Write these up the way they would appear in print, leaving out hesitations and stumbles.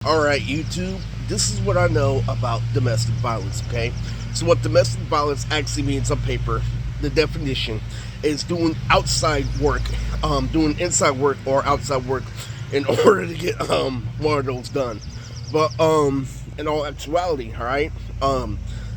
Alright, YouTube, this is what I know about domestic violence, okay? So, what domestic violence actually means on paper, the definition is doing outside work, doing inside work or outside work in order to get one of those done. But, in all actuality, alright,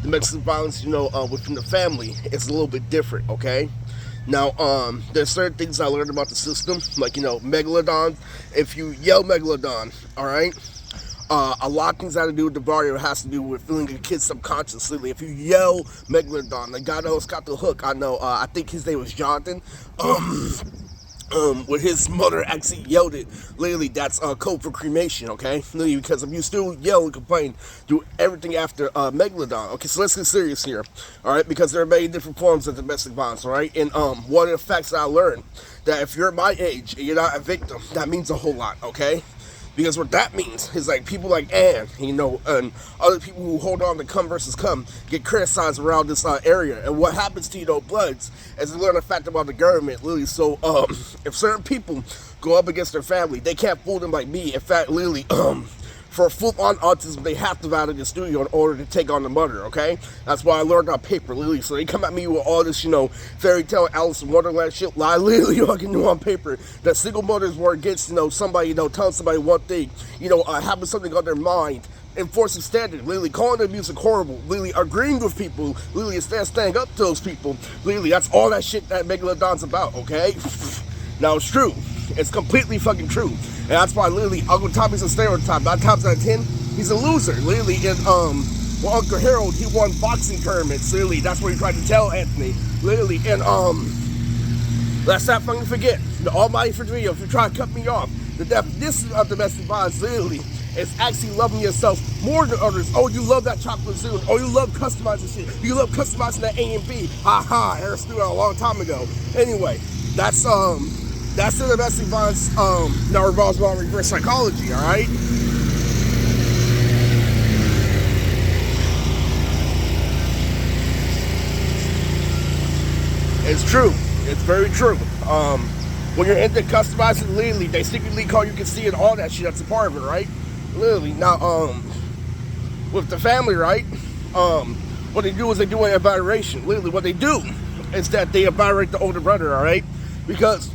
domestic violence, within the family is a little bit different, okay? Now, there's certain things I learned about the system, like, Megalodon. If you yell Megalodon, all right, a lot of things that have to do with the barrier has to do with feeling a kid subconsciously. If you yell Megalodon, the guy that was got the hook, I know, I think his name was Jonathan. When his mother actually yelled it, literally, that's code for cremation, okay? Literally, because if you still yell and complain, do everything after Megalodon. Okay, so let's get serious here, all right? Because there are many different forms of domestic violence, all right? And one of the facts that I learned, that if you're my age and you're not a victim, that means a whole lot, okay? Because what that means is like people like Ann, and other people who hold on to come versus come get criticized around this area. And what happens to Bloods is they learn a fact about the government, literally. So if certain people go up against their family, they can't fool them like me. In fact, literally, for full-on autism, they have to out of the studio in order to take on the mother, okay? That's why I learned on paper, literally. So they come at me with all this, fairy tale Alice in Wonderland shit. I literally fucking knew on paper that single mothers were against, somebody, telling somebody one thing, having something on their mind, enforcing standard, literally calling the music horrible, literally agreeing with people, literally instead of standing up to those people, literally, that's all that shit that Megalodon's about, okay? Now, it's true. It's completely fucking true. And that's why, literally, Uncle Tommy's a stereotype. 9 times out of 10, he's a loser. Literally, and, well, Uncle Harold, he won boxing tournaments. Literally, that's what he tried to tell Anthony. Literally, and, let's not fucking forget, the almighty for video, if you try to cut me off, the definition of domestic violence, literally, is actually loving yourself more than others. Oh, you love that chocolate Zoom. Oh, you love customizing shit. You love customizing that A and B. Ha, Harris threw out a long time ago. Anyway, that's the domestic violence that revolves around reverse psychology, all right? It's true. It's very true. When you're into customizing, literally, they secretly call you can see it, all that shit. That's a part of it, right? Literally. Now, with the family, right? What they do is they do an evaluation. Literally, what they do is that they evaluate the older brother, all right? Because,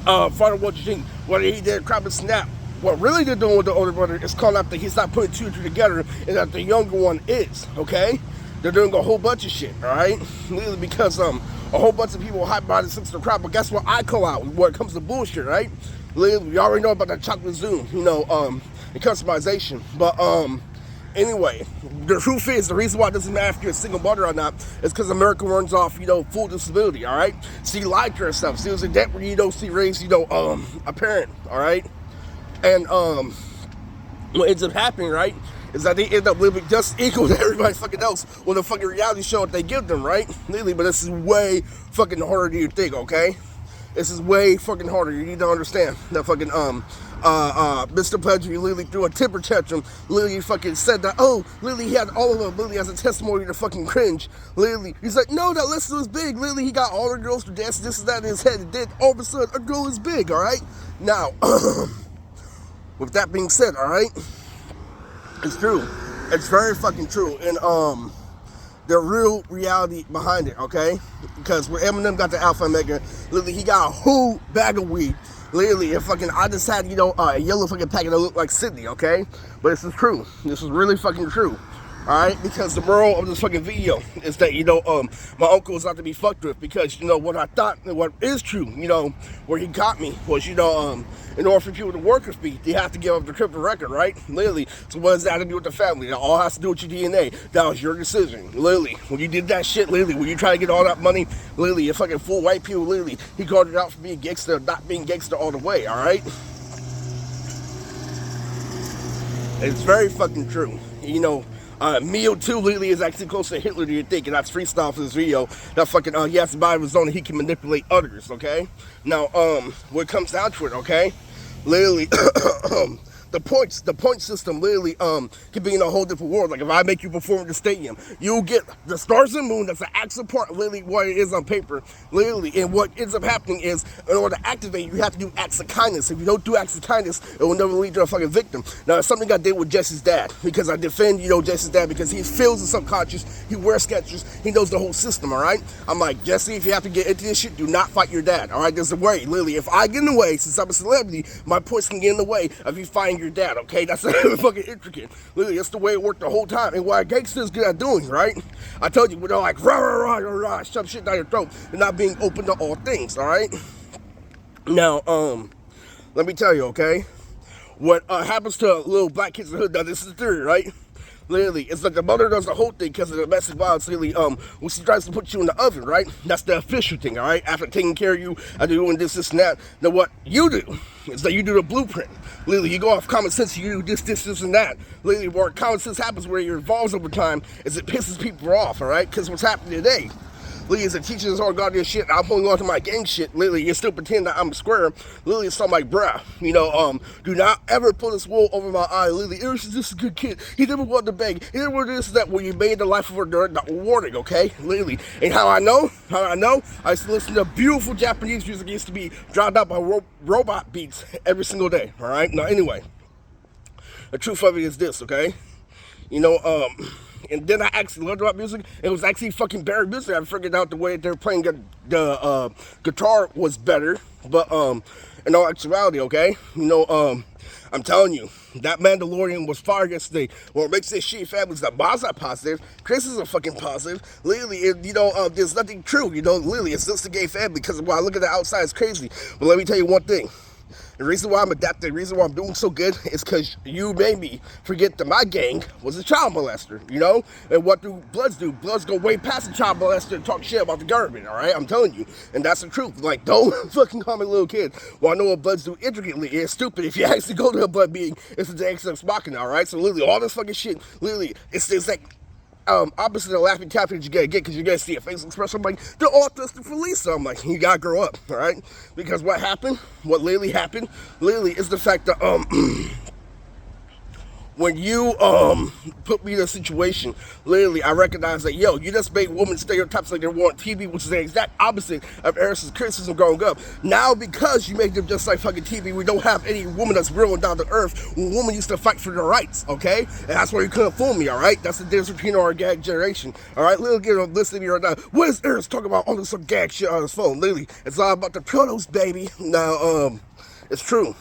Father, what you think? Whether he did crap and snap. What really they're doing with the older brother is calling out that he's not putting two and two together, and that the younger one is, okay? They're doing a whole bunch of shit, all right? Literally because a whole bunch of people hype about the sister crap, but guess what I call out when it comes to bullshit, right? Literally, we already know about that chocolate Zoom, and customization. But anyway, the truth is, the reason why it doesn't matter if you're a single mother or not is because America runs off, full disability, all right? She lied to herself. She was a debt where, she raised, a parent, all right? And what ends up happening, right, is that they end up living just equal to everybody fucking else with a fucking reality show that they give them, right? Literally, but this is way fucking harder than you think, okay? This is way fucking harder. You need to understand that fucking, Mr. Pledger literally threw a temper tantrum. Literally fucking said that, oh, literally he had all of them literally as a testimony to fucking cringe. Literally, he's like, no, that list was big. Literally, he got all the girls to dance this and that in his head. And then all of a sudden, a girl is big, all right? Now, with that being said, all right, it's true. It's very fucking true. And, the real reality behind it, okay? Because when Eminem got the Alpha Omega, literally, he got a whole bag of weed. Literally, and fucking, I just had, a yellow fucking packet that looked like Sydney, okay? But this is true. This is really fucking true. Alright, because the moral of this fucking video is that, my uncle is not to be fucked with, because, what I thought, what is true, where he got me was, in order for people to work with me, they have to give up the crypto record, right? Literally. So what does that have to do with the family? That all has to do with your DNA. That was your decision. Literally. When you did that shit, literally, when you try to get all that money, literally, you fucking fool white people, literally, he called it out for being gangster, not being gangster all the way, alright? It's very fucking true. Mio 2 literally is actually closer to Hitler than you think, and that's freestyle for this video. That fucking, he has to buy his own and he can manipulate others, okay? Now, when it comes down to it, okay? Literally, the point system literally can be in a whole different world. Like if I make you perform in the stadium, you'll get the stars and moon. That's an actual part, literally what it is on paper, literally. And what ends up happening is, in order to activate, you have to do acts of kindness. If you don't do acts of kindness, it will never lead to a fucking victim. Now, it's something I did with Jesse's dad, because I defend, Jesse's dad, because he feels the subconscious, he wears Skechers, he knows the whole system, all right? I'm like, Jesse, if you have to get into this shit, do not fight your dad, all right? There's a way, literally. If I get in the way, since I'm a celebrity, my points can get in the way of you fighting your dad, okay? That's fucking intricate. Literally, that's the way it worked the whole time. And what a gangster is good at doing, right? I told you, they're like, rah, rah, rah, rah, shove shit down your throat, and not being open to all things, all right? Now, let me tell you, okay? What happens to little black kids in the hood, now this is the theory, right? Literally, it's like the mother does the whole thing because of the domestic violence. Literally, when she tries to put you in the oven, right? That's the official thing, all right? After taking care of you, after doing this, and that. Now, what you do is that you do the blueprint. Literally, you go off common sense, you do this, and that. Literally, where common sense happens, where it evolves over time, is it pisses people off, all right? Because what's happening today, literally, as a teacher this all goddamn shit, I'm holding on to my gang shit. Literally, you still pretend that I'm square. Literally, it's something like, bruh, do not ever put this wool over my eye. Literally, Eris is just a good kid. He never wanted to beg. He never wanted this, that. When you made the life of her not rewarding, okay? Literally. And how I know, I used to listen to beautiful Japanese music. It used to be drowned out by robot beats every single day, all right? Now, anyway, the truth of it is this, okay? And then I actually learned about music. It was actually fucking better music. I figured out the way they were playing the guitar was better. But in all actuality, okay, I'm telling you, that Mandalorian was fire yesterday. What makes this shit family is that Bob's not positive. Chris isn't fucking positive. Literally, there's nothing true. Literally, it's just a gay family because when I look at the outside, it's crazy. But let me tell you one thing. The reason why I'm adapting, the reason why I'm doing so good is because you made me forget that my gang was a child molester, And what do Bloods do? Bloods go way past the child molester and talk shit about the government, all right? I'm telling you. And that's the truth. Like, don't fucking call me a little kid. Well, I know what Bloods do intricately. It's stupid. If you actually go to a Blood meeting, it's a Deus Ex Machina, all right? So literally, all this fucking shit, literally, it's like, opposite of Laffy Taffy that you gotta get because you gotta see a facial expression. I'm like, they're all thirsty for Lisa. I'm like, you gotta grow up, all right? Because what literally happened, is the fact that, when you put me in a situation, literally, I recognize that, you just made women stereotypes like they were on TV, which is the exact opposite of Eris's criticism growing up. Now, because you made them just like fucking TV, we don't have any woman that's real and down to earth. When women used to fight for their rights, okay? And that's why you couldn't fool me, all right? That's the difference between our gag generation, all right? Little kid, listen to me right now. What is Eris talking about all this some gag shit on his phone? Literally, it's all about the protos, baby. Now, it's true.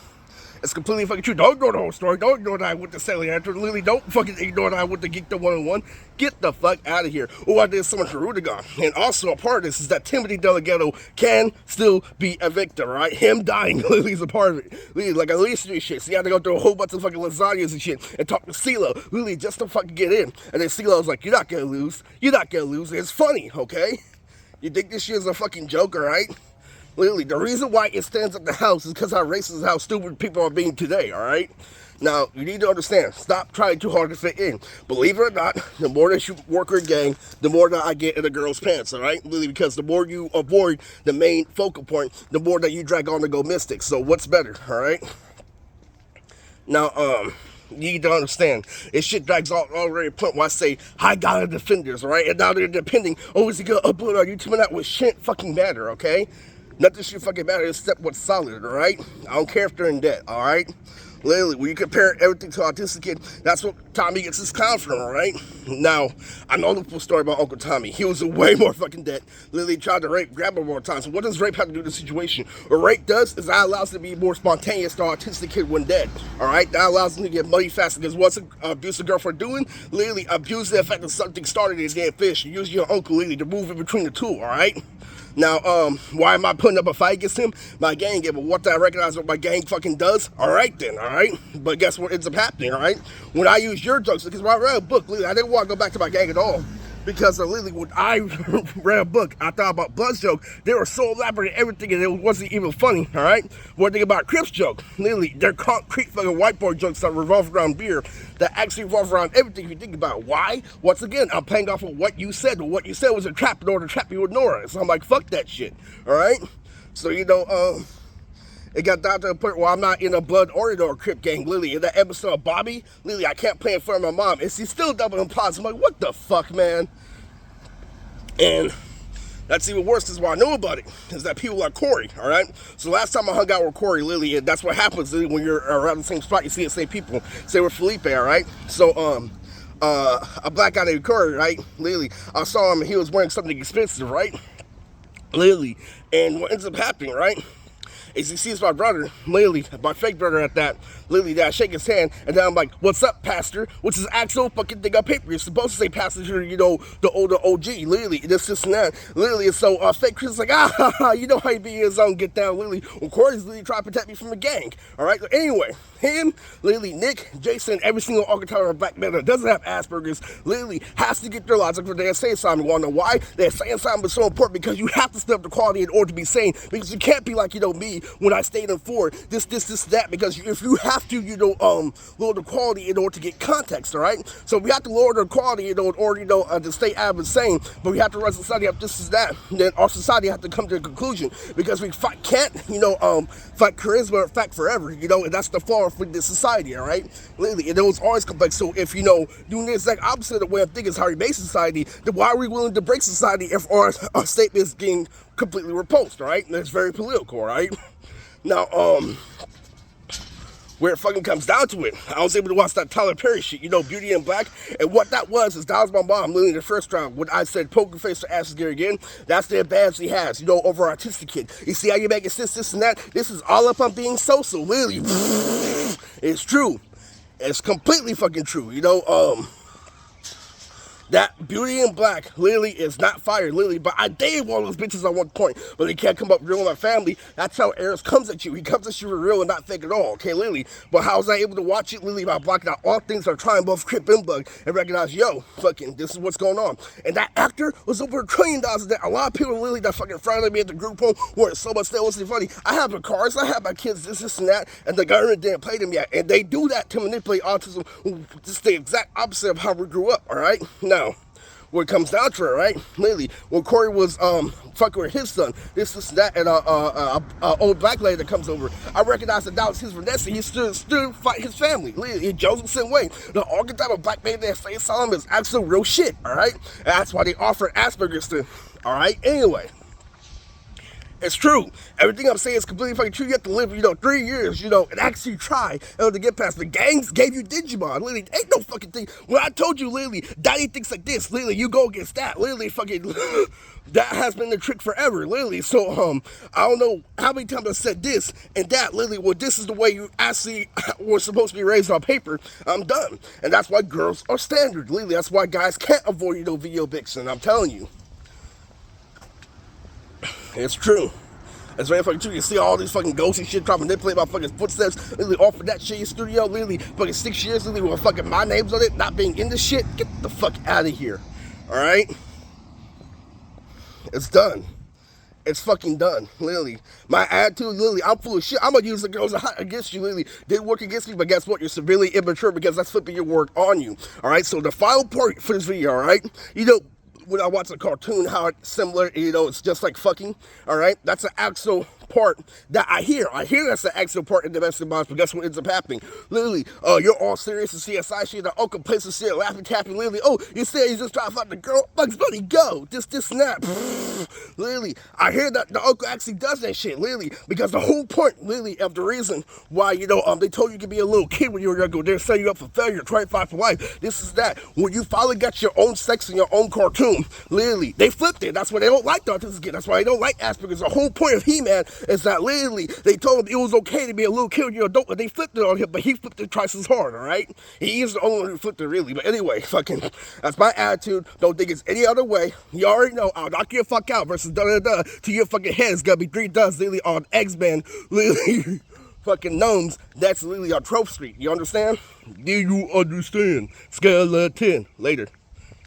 It's completely fucking true. Don't ignore the whole story. Don't ignore that I went to Sally Hunter. Literally, don't fucking ignore that I went to Geek the 101. Get the fuck out of here. Oh, I did so much for Rudigon. And also, a part of this is that Timothy Delgado can still be a victim, right? Him dying, literally, is a part of it. Literally, like a least of shit. So you had to go through a whole bunch of fucking lasagnas and shit and talk to CeeLo, literally, just to fucking get in. And then CeeLo was like, you're not gonna lose. You're not gonna lose. It's funny, okay? You think this shit is a fucking joke, alright? Literally, the reason why it stands at the house is because how racist and how stupid people are being today, all right? Now, you need to understand, stop trying too hard to fit in. Believe it or not, the more that you work your gang, the more that I get in a girl's pants, all right? Literally, because the more you avoid the main focal point, the more that you drag on to go mystic. So what's better, all right? Now, you need to understand, this shit drags all already a point where I say, I got a defenders, all right? And now they're depending, is he gonna upload on YouTube? And that was shit fucking matter, okay? Nothing should fucking matter except what's solid, alright? I don't care if they're in debt, alright? Literally, when you compare everything to Autistic Kid, that's what Tommy gets his clown from, alright? Now, I know the full story about Uncle Tommy. He was in way more fucking debt. Literally tried to rape Grandma more times. So what does rape have to do with the situation? What rape does is that allows him to be more spontaneous to Autistic Kid when dead, alright? That allows him to get money faster because what's an abusive girlfriend doing? Literally abuse the effect of something started and then finish. You use your uncle literally to move in between the two, alright? Now, why am I putting up a fight against him? My gang, but what I recognize what my gang fucking does? Alright then, alright? But guess what ends up happening, alright? When I use your jokes, because when I read a book, I didn't want to go back to my gang at all. Because literally, when I read a book, I thought about Blood's joke. They were so elaborate and everything, and it wasn't even funny, all right? One thing about Crip's joke, literally, they're concrete fucking whiteboard jokes that revolve around beer, that actually revolve around everything if you think about it. Why? Once again, I'm playing off of what you said, but what you said was a trap in order to trap you with Nora. So I'm like, fuck that shit, all right? So, It got down to the point where I'm not in a blood or a Crip gang, literally. In that episode of Bobby, literally, I can't play in front of my mom. And she's still doubling plots. I'm like, what the fuck, man? And that's even worse, is why I know about it, is that people like Corey, all right? So last time I hung out with Corey, literally, and that's what happens literally, when you're around the same spot, you see the same people. Say with Felipe, all right? So, a black guy named Corey, right? Literally, I saw him and he was wearing something expensive, right? Literally, and what ends up happening, right? Is he sees my brother, literally, my fake brother at that, literally, that I shake his hand, and then I'm like, what's up, pastor? Which is actual fucking thing on paper. You're supposed to say pastor, you know, the older OG, literally, this and that, literally. And so, fake Chris is like, you know how he be in his own get down, literally. Well, Corey's literally trying to protect me from a gang, all right? So anyway, him, literally, Nick, Jason, every single archetype of black man that doesn't have Asperger's, literally, has to get their logic for their insane asylum. You want to know why? Their insane asylum is so important because you have to step up the quality in order to be sane, because you can't be like, you know, me, when I stayed in for this, that, because if you have to, you know, lower the quality in order to get context, all right? So we have to lower the quality, you know, in order, you know, to stay out of sane, but we have to run society up this is that, then our society have to come to a conclusion, because we can't, you know, fight charisma or fact forever, you know, and that's the flaw for this society, all right? Literally, and it was always complex. So if, you know, doing the exact opposite of the way I'm thinking is how we base society, then why are we willing to break society if our statement is being completely repulsed, all right? And it's very political, all right? Now, where it fucking comes down to it, I was able to watch that Tyler Perry shit, you know, Beauty in Black, and what that was is that was my mom, literally the first round, when I said poker face to Ashley Gary again, that's the advantage he has, you know, over artistic kid. You see how you make it this and that? This is all up on being social, literally. It's true. It's completely fucking true, you know, that Beauty in Black literally is not fired, literally, but I dated one of those bitches at one point, but they can't come up real in my family. That's how Eris comes at you. He comes at you for real and not fake at all, okay, literally. But how was I able to watch it, literally, by blocking out all things that are trying both Crip and Bug and recognize, yo, fucking, this is what's going on. And that actor was over $1 trillion of that. A lot of people literally that fucking frowned at me at the group home where it's so much that wasn't funny. I have my cars, I have my kids, this and that, and the government didn't play them yet. And they do that to manipulate autism, just the exact opposite of how we grew up, all right? Now, when it comes down to it, right? Literally, when Corey was fucking with his son, this, that, and old black lady that comes over, I recognized that was his Vanessa. He stood fight his family. Literally, Joseph same way. The archetype of black man that say Solomon is actually real shit. All right, and that's why they offer Asperger's to. All right. Anyway. It's true. Everything I'm saying is completely fucking true. You have to live, you know, 3 years, you know, and actually try to get past. The gangs gave you Digimon. Literally, ain't no fucking thing. When I told you, literally, daddy thinks like this. Literally, you go against that. Literally, fucking, that has been the trick forever. Literally, so, I don't know how many times I said this and that. Literally, well, this is the way you actually were supposed to be raised on paper. I'm done. And that's why girls are standard. Literally, that's why guys can't avoid, you know, video vixen. I'm telling you. It's true. It's very fucking true. You see all these fucking ghosts and shit trying to manipulate my fucking footsteps. Literally off of that shit in studio. Literally fucking 6 years. Literally with fucking my name's on it. Not being in this shit. Get the fuck out of here. Alright? It's done. It's fucking done. Literally. My attitude, literally, I'm full of shit. I'm gonna use the girls against you, literally. Didn't work against me, but guess what? You're severely immature because that's flipping your work on you. Alright? So the final part for this video, alright? You know, when I watch a cartoon, how it's similar, you know, it's just like fucking, all right? That's an actual part that I hear. I hear that's the actual part in Domestic Violence, but guess what ends up happening? Literally, you're all serious and CSI shit, the uncle plays shit, laughing, tapping, literally, oh, you say you just trying to find the girl, Bugs Bunny, go, this, and that. Literally, I hear that the uncle actually does that shit, literally, because the whole point, literally, of the reason why, you know, they told you could be a little kid when you were younger, they're setting you up for failure, trying to fight for life, this is that. When you finally got your own sex in your own cartoon, literally, they flipped it. That's why they don't like the autistic kid. That's why they don't like Asperger's. The whole point of He-Man is that literally they told him it was okay to be a little kid when you're an adult, and they flipped it on him, but he flipped it twice as hard, all right? He is the only one who flipped it, really. But anyway, fucking, that's my attitude. Don't think it's any other way. You already know, I'll knock you the fuck out versus da-da-da to your fucking head. It's gonna be 3 does literally on X-Men, literally fucking gnomes. That's literally on Trope Street. You understand? Do you understand? Scale of 10. Later.